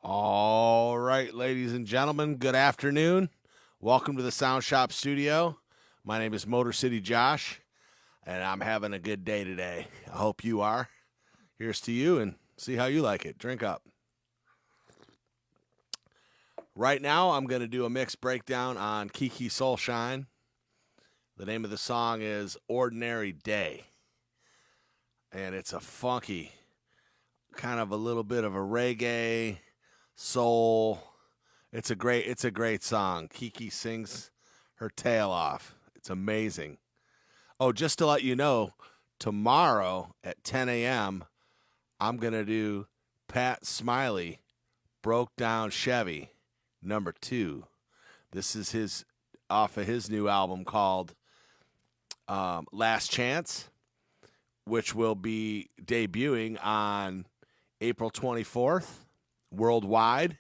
All right, ladies and gentlemen, good afternoon. Welcome to the Sound Shop Studio. My name is Motor City Josh, and I'm having a good day today. I hope you are. Here's to you, and see how you like it. Drink up. Right now, I'm going to do a mixed breakdown on Kiki Soulshine. The name of the song is Ordinary Day, and it's a funky, kind of a little bit of a reggae, soul. It's a great song. Kiki sings her tail off. It's amazing. Oh, just to let you know, tomorrow at 10 a.m., I'm going to do Pat Smiley, Broke Down Chevy, number 2. This is his off of his new album called Last Chance, which will be debuting on April 24th worldwide.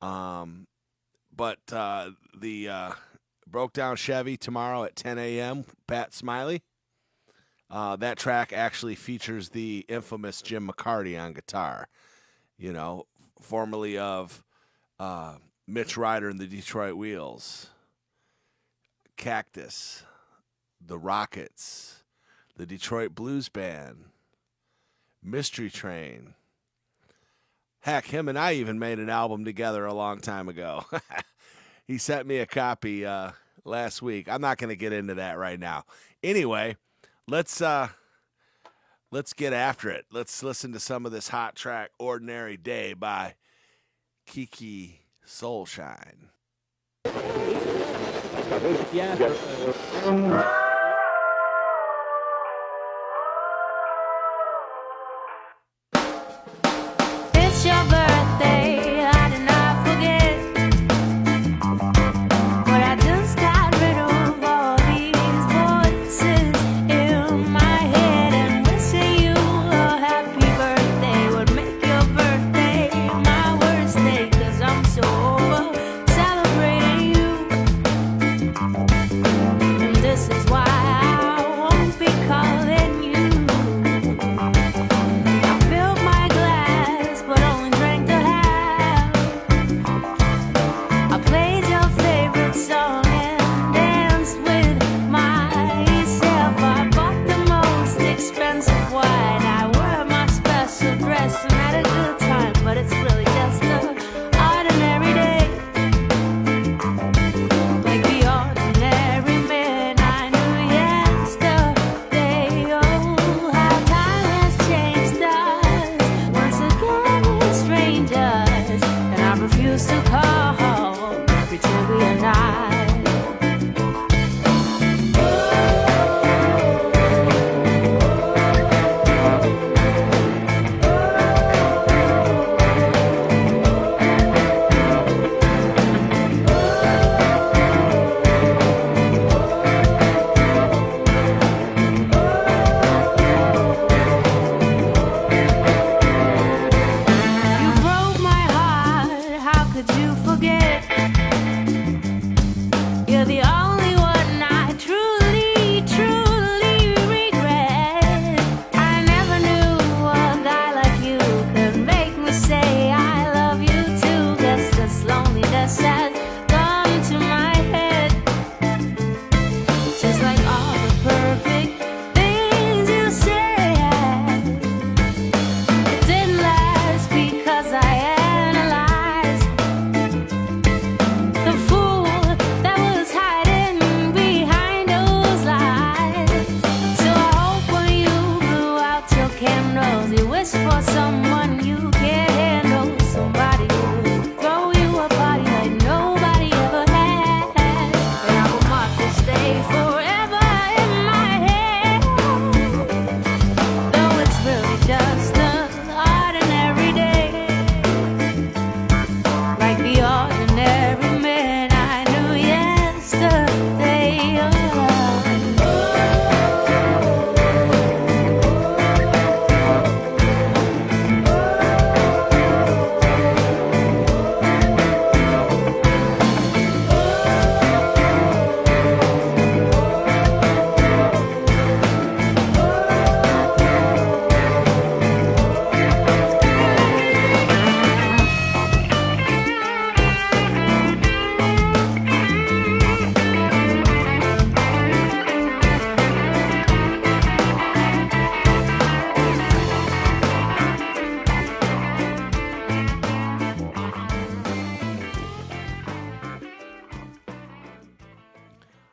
But the Broke Down Chevy tomorrow at 10 a.m., Pat Smiley. That track actually features the infamous Jim McCarty on guitar, formerly of Mitch Ryder and the Detroit Wheels, Cactus, the Rockets, the Detroit Blues Band, Mystery Train. Heck, him and I even made an album together a long time ago. He sent me a copy last week. I'm not going to get into that right now. Anyway, let's get after it. Let's listen to some of this hot track, Ordinary Day by Kiki Soulshine. It's your birthday, I did not forget. But I just got rid of all these voices in my head. And wishing you a happy birthday would make your birthday my worst day. 'Cause I'm so over celebrating you. And this is why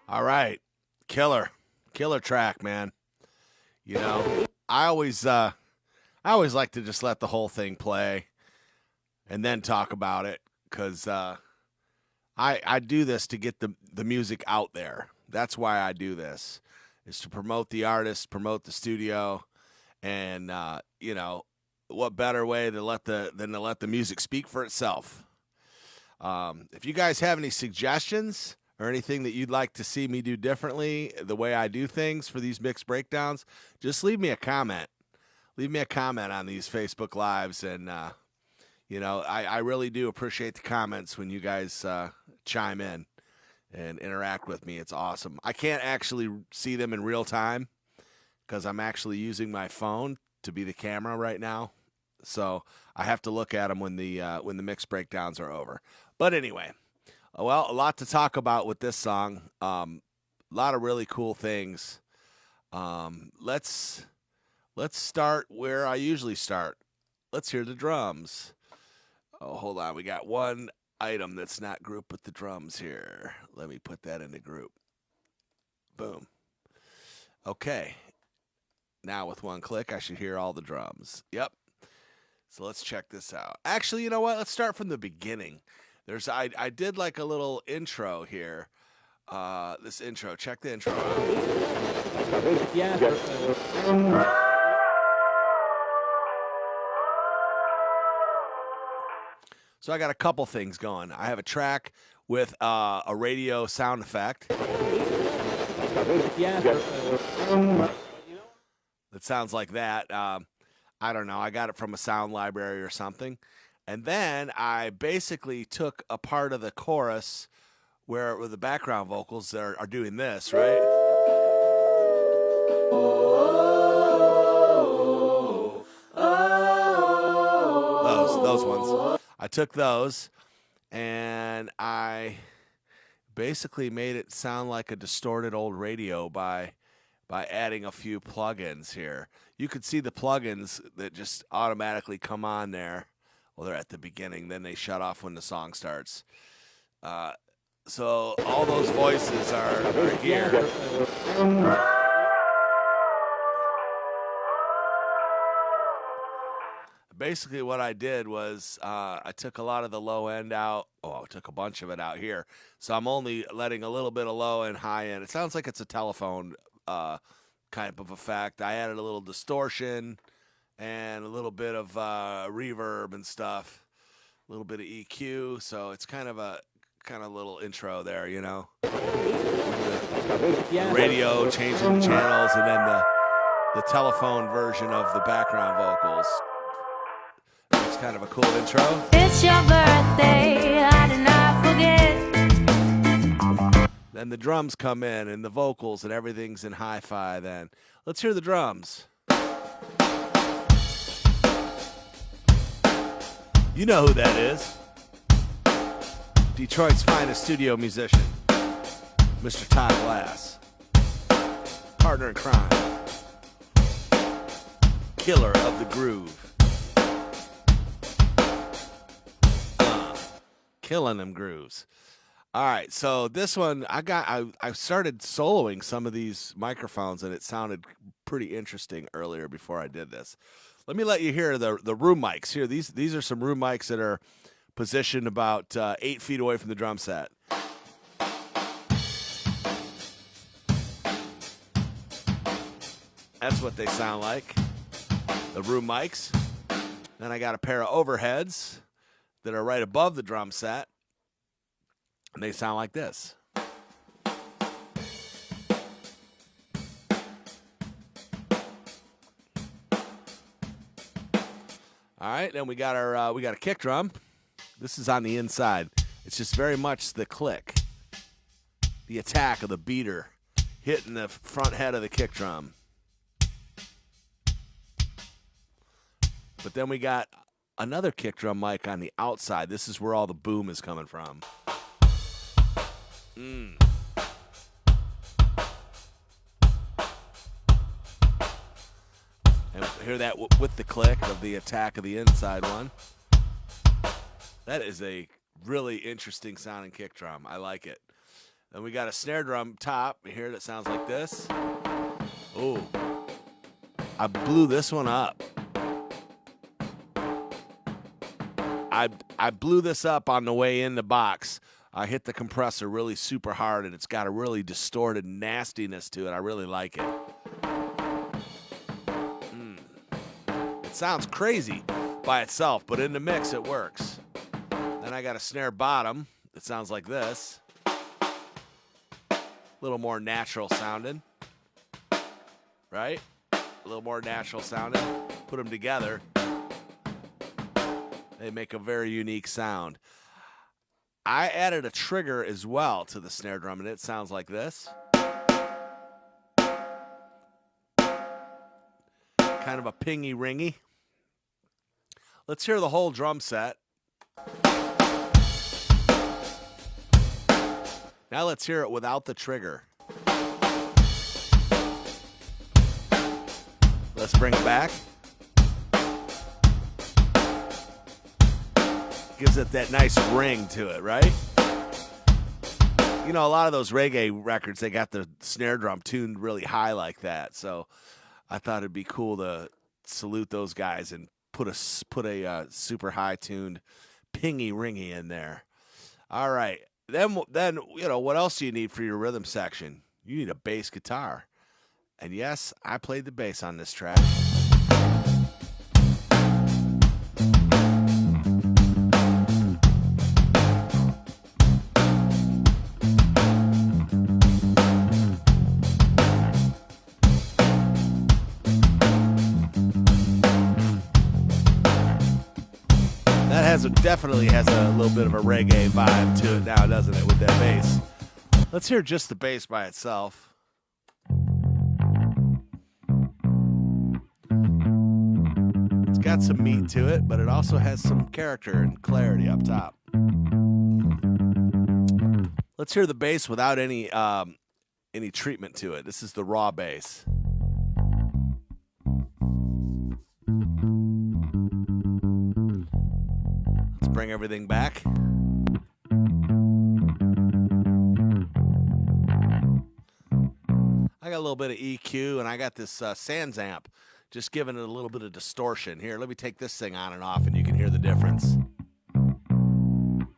All right. Killer. Killer track, man. You know, I always like to just let the whole thing play and then talk about it because I do this to get the music out there. That's why I do this, is to promote the artist, promote the studio, and what better way to than to let the music speak for itself. If you guys have any suggestions or anything that you'd like to see me do differently, the way I do things for these mixed breakdowns, just leave me a comment. Leave me a comment on these Facebook Lives, and I really do appreciate the comments when you guys chime in and interact with me. It's awesome. I can't actually see them in real time because I'm actually using my phone to be the camera right now, so I have to look at them when the mixed breakdowns are over. But anyway, well, a lot to talk about with this song. A lot of really cool things. Let's start where I usually start. Let's hear the drums. Oh, hold on. We got one item that's not grouped with the drums here. Let me put that in the group. Boom. Okay. Now with one click, I should hear all the drums. Yep. So let's check this out. Actually, you know what? Let's start from the beginning. I did like a little intro here. This intro. Check the intro out. Yeah. So I got a couple things going. I have a track with a radio sound effect. Yeah. That sounds like that. I don't know. I got it from a sound library or something. And then I basically took a part of the chorus where the background vocals are doing this, right? Those ones. I took those and I basically made it sound like a distorted old radio by adding a few plugins here. You could see the plugins that just automatically come on there. Well, they're at the beginning, then they shut off when the song starts. So all those voices are here. Basically, what I did was I took a lot of the low end out. Oh, I took a bunch of it out here. So I'm only letting a little bit of low and high end. It sounds like it's a telephone kind of effect. I added a little distortion and a little bit of reverb and stuff, a little bit of EQ. So it's kind of little intro there, you know. The radio changing the channels, and then the telephone version of the background vocals. It's kind of a cool intro. It's your birthday, I did not forget. Then the drums come in and the vocals and everything's in hi-fi then. Let's hear the drums. You know who that is. Detroit's finest studio musician, Mr. Todd Glass. Partner in crime. Killer of the groove. Killing them grooves. All right, so this one I started soloing some of these microphones and it sounded pretty interesting earlier before I did this. Let me let you hear the room mics here. These are some room mics that are positioned about 8 feet away from the drum set. That's what they sound like. The room mics. Then I got a pair of overheads that are right above the drum set. And they sound like this. All right, then we got a kick drum. This is on the inside. It's just very much the click, the attack of the beater hitting the front head of the kick drum. But then we got another kick drum mic on the outside. This is where all the boom is coming from. And hear that with the click of the attack of the inside one. That is a really interesting sounding kick drum. I like it. Then we got a snare drum top here that sounds like this. Ooh. I blew this one up. I blew this up on the way in the box. I hit the compressor really super hard, and it's got a really distorted nastiness to it. I really like it. It sounds crazy by itself, but in the mix it works. Then I got a snare bottom that sounds like this. A little more natural sounding. Right? A little more natural sounding. Put them together. They make a very unique sound. I added a trigger as well to the snare drum, and it sounds like this. Kind of a pingy ringy. Let's hear the whole drum set. Now let's hear it without the trigger. Let's bring it back. Gives it that nice ring to it, right? You know, a lot of those reggae records, they got the snare drum tuned really high like that. So I thought it'd be cool to salute those guys and put a super high tuned pingy ringy in there. All right. Then you know, what else do you need for your rhythm section? You need a bass guitar. And yes, I played the bass on this track. Definitely has a little bit of a reggae vibe to it now, doesn't it, with that bass? Let's hear just the bass by itself. It's got some meat to it, but it also has some character and clarity up top. Let's hear the bass without any treatment to it. This is the raw bass. Bring everything back. I got a little bit of EQ, and I got this Sans amp, just giving it a little bit of distortion. Here, let me take this thing on and off, and you can hear the difference.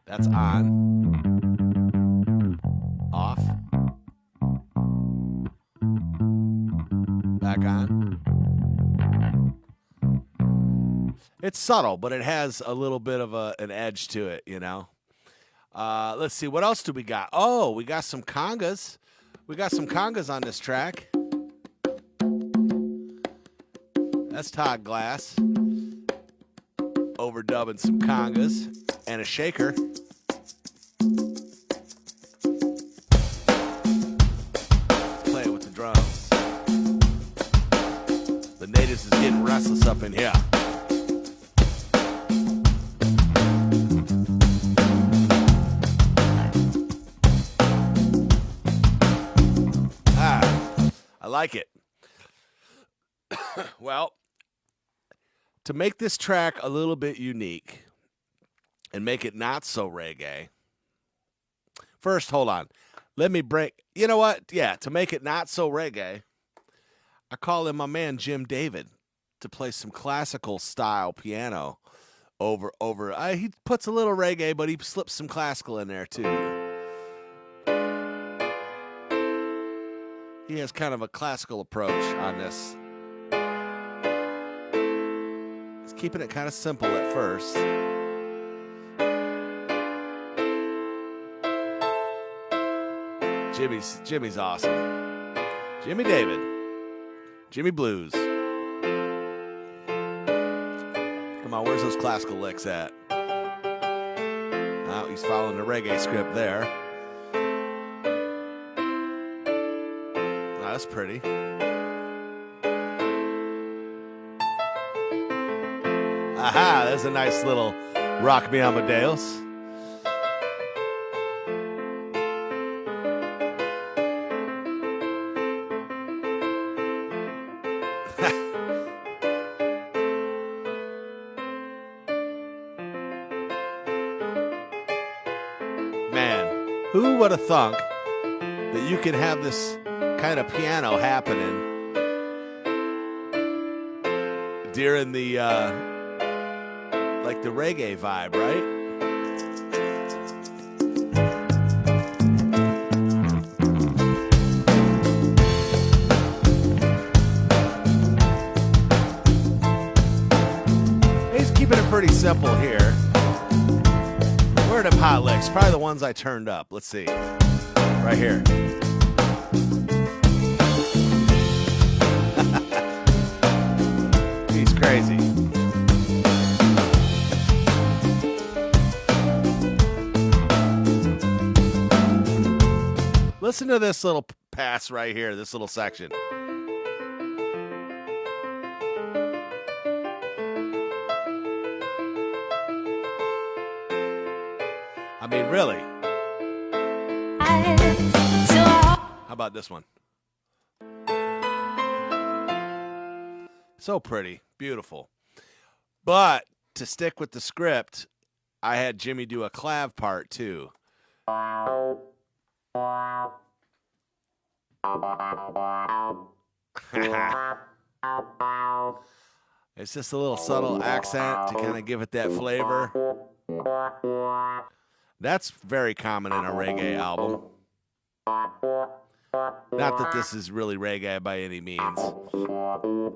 That's on. Off. Back on. It's subtle, but it has a little bit of an edge to it, you know. Let's see, what else do we got? Oh, we got some congas. We got some congas on this track. That's Todd Glass overdubbing some congas and a shaker. Let's play it with the drums. The natives is getting restless up in here. I like it. Well, to make this track a little bit unique and make it not so reggae, first, hold on. Let me break. You know what? Yeah, to make it not so reggae, I call in my man Jim David to play some classical style piano over. He puts a little reggae, but he slips some classical in there too. He has kind of a classical approach on this. He's keeping it kind of simple at first. Jimmy's awesome. Jimmy David. Jimmy Blues. Come on, where's those classical licks at? Oh, he's following the reggae script there. That's pretty. Aha, there's a nice little Rock Me Amadeus. Man, who would have thunk that you can have this kind of piano happening during the like the reggae vibe, right? He's keeping it pretty simple here. Where are them hot licks? Probably the ones I turned up. Let's see. Right here. He's crazy. Listen to this little pass right here, this little section. I mean, really. How about this one? So pretty, beautiful. But to stick with the script, I had Jimmy do a clav part too. It's just a little subtle accent to kind of give it that flavor. That's very common in a reggae album. Not that this is really reggae by any means.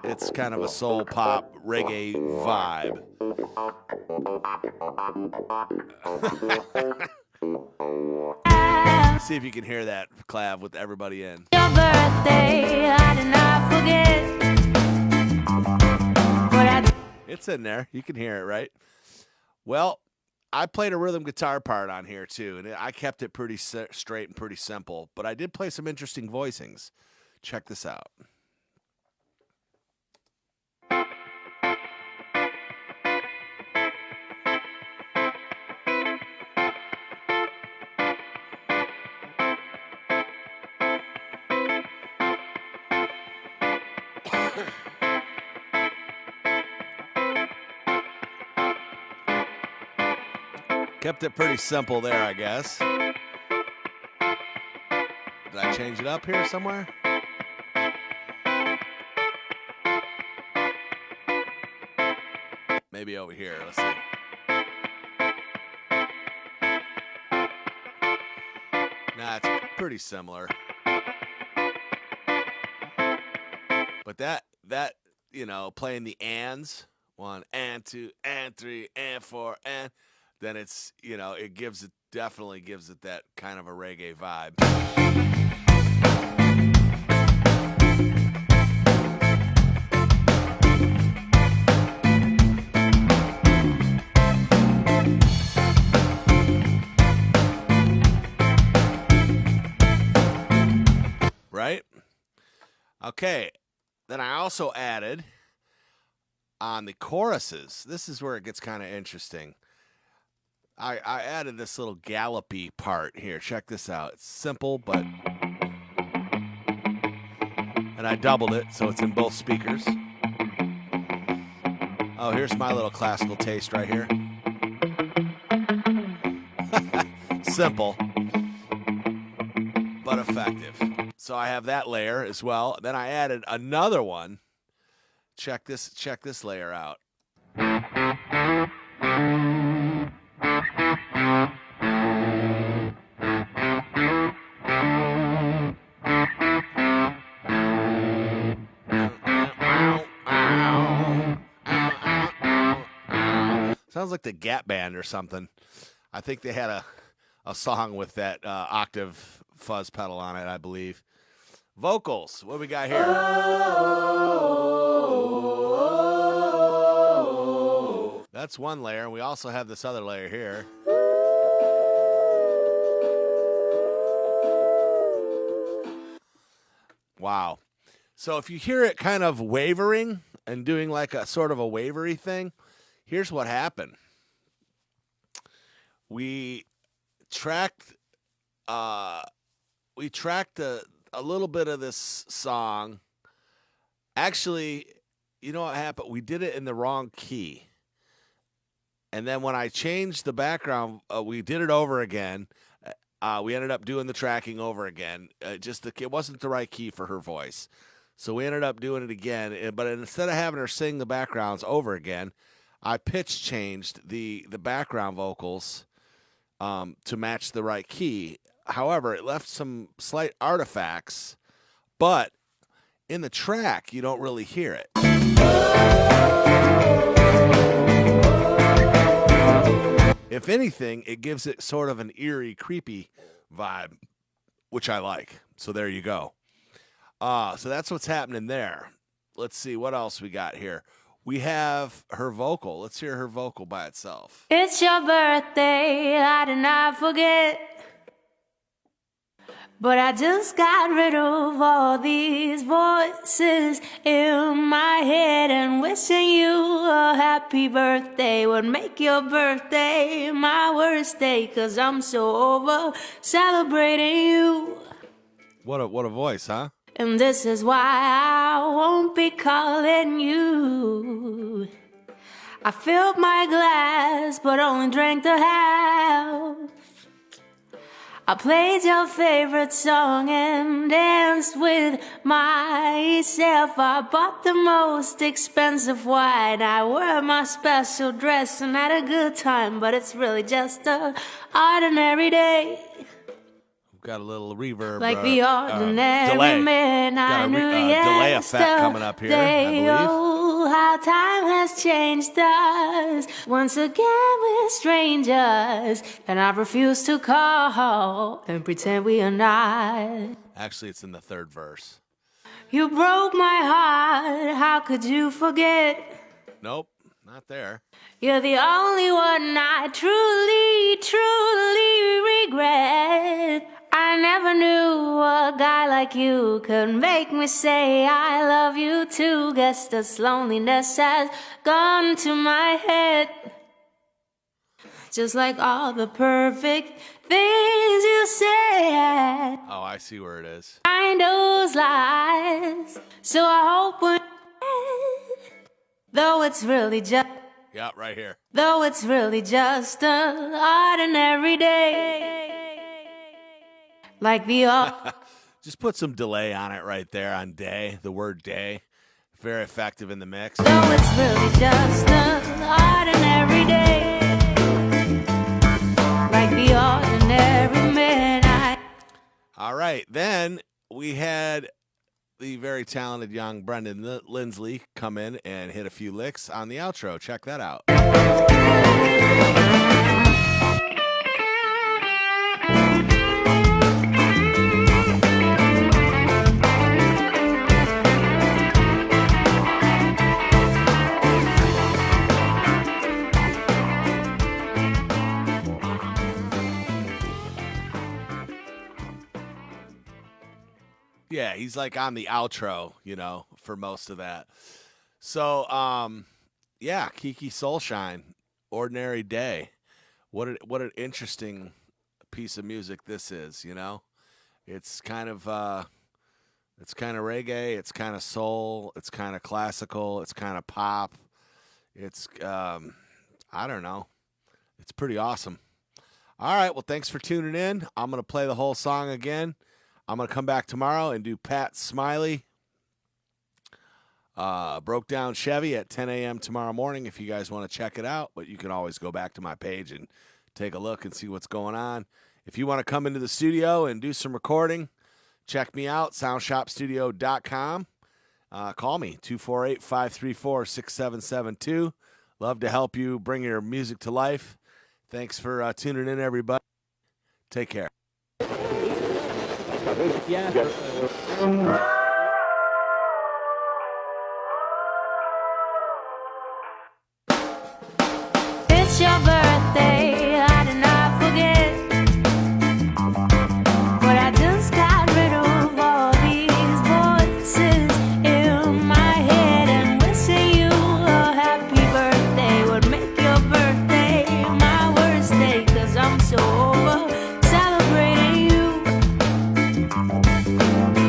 It's kind of a soul pop reggae vibe. See if you can hear that clav with everybody in. Your birthday, I did not forget. It's in there. You can hear it, right? Well, I played a rhythm guitar part on here too, and I kept it pretty straight and pretty simple, but I did play some interesting voicings. Check this out. Kept it pretty simple there, I guess. Did I change it up here somewhere? Maybe over here. Let's see. Nah, it's pretty similar. But that you know, playing the ands, 1 and 2 and 3 and 4 and then it's, you know, it definitely gives it that kind of a reggae vibe. Right? Okay. Then I also added on the choruses. This is where it gets kind of interesting. I added this little gallopy part here. Check this out. It's simple, but... And I doubled it, so it's in both speakers. Oh, here's my little classical taste right here. Simple, but effective. So I have that layer as well. Then I added another one. Check this layer out. Sounds like the Gap Band or something. I think they had a song with that octave fuzz pedal on it, I believe. Vocals, what do we got here? That's one layer. We also have this other layer here. Wow. So if you hear it kind of wavering and doing like a sort of a wavery thing, here's what happened. We tracked a little bit of this song. Actually, you know what happened? We did it in the wrong key. And then when I changed the background, we did it over again. We ended up doing the tracking over again. It wasn't the right key for her voice. So we ended up doing it again. But instead of having her sing the backgrounds over again, I pitch changed the background vocals to match the right key. However, it left some slight artifacts, but in the track, you don't really hear it. If anything, it gives it sort of an eerie, creepy vibe, which I like. So there you go. So that's what's happening there. Let's see what else we got here. We have her vocal. Let's hear her vocal by itself. It's your birthday, I did not forget. But I just got rid of all these voices in my head, and wishing you a happy birthday would make your birthday my worst day, 'cause I'm so over celebrating you. What a voice, huh? And this is why I won't be calling you. I filled my glass, but only drank the half. I played your favorite song and danced with myself. I bought the most expensive wine. I wore my special dress and had a good time, but it's really just an ordinary day. Got a little reverb. Like the ordinary delay. man I knew delay effect coming up here, I believe. Oh, how time has changed us. Once again we're strangers, and I refuse to call and pretend we are not. Actually, it's in the third verse. You broke my heart, how could you forget? Nope, not there. You're the only one I truly, truly regret. I never knew a guy like you could make me say I love you too. Guess this loneliness has gone to my head. Just like all the perfect things you said. Oh, I see where it is. Find those lies. So I hope when though it's really just Yeah, right here. Though it's really just an ordinary day. Like the Just put some delay on it right there on day, the word day. Very effective in the mix. Though it's really just an ordinary day. Like the ordinary man All right, then we had the very talented young Brendan Lindsley come in and hit a few licks on the outro. Check that out. Yeah, he's like on the outro, for most of that. So, yeah, Kiki Soulshine, Ordinary Day. What an interesting piece of music this is, It's kind of reggae, it's kind of soul, it's kind of classical, it's kind of pop. It's I don't know. It's pretty awesome. All right, well, thanks for tuning in. I'm going to play the whole song again. I'm going to come back tomorrow and do Pat Smiley, Broke Down Chevy at 10 a.m. tomorrow morning if you guys want to check it out. But you can always go back to my page and take a look and see what's going on. If you want to come into the studio and do some recording, check me out, soundshopstudio.com. Call me, 248-534-6772. Love to help you bring your music to life. Thanks for tuning in, everybody. Take care. It's your birthday, I did not forget. But I just got rid of all these voices in my head, and wishing you a happy birthday would make your birthday my worst day, 'cause I'm so over celebrating you.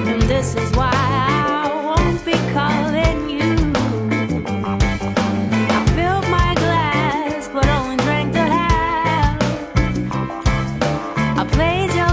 And this is why I won't be calling you. I filled my glass, but only drank the half. I played your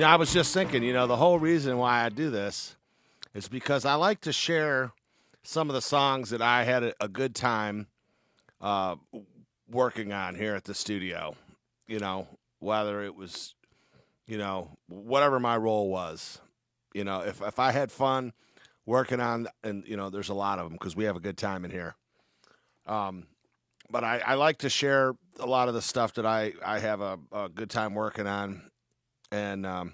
I was just thinking, the whole reason why I do this is because I like to share some of the songs that I had a good time uh, working on here at the studio. Whether it was, whatever my role was. If I had fun working on, and there's a lot of them because we have a good time in here. But I like to share a lot of the stuff that I have a good time working on, and I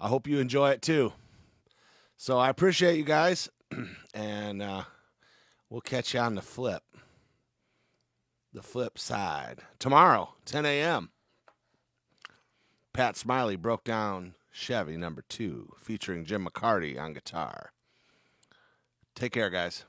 hope you enjoy it too. So I appreciate you guys, and we'll catch you on the flip side tomorrow, 10 a.m. Pat Smiley broke down Chevy number 2, featuring Jim McCarty on guitar. Take care, guys.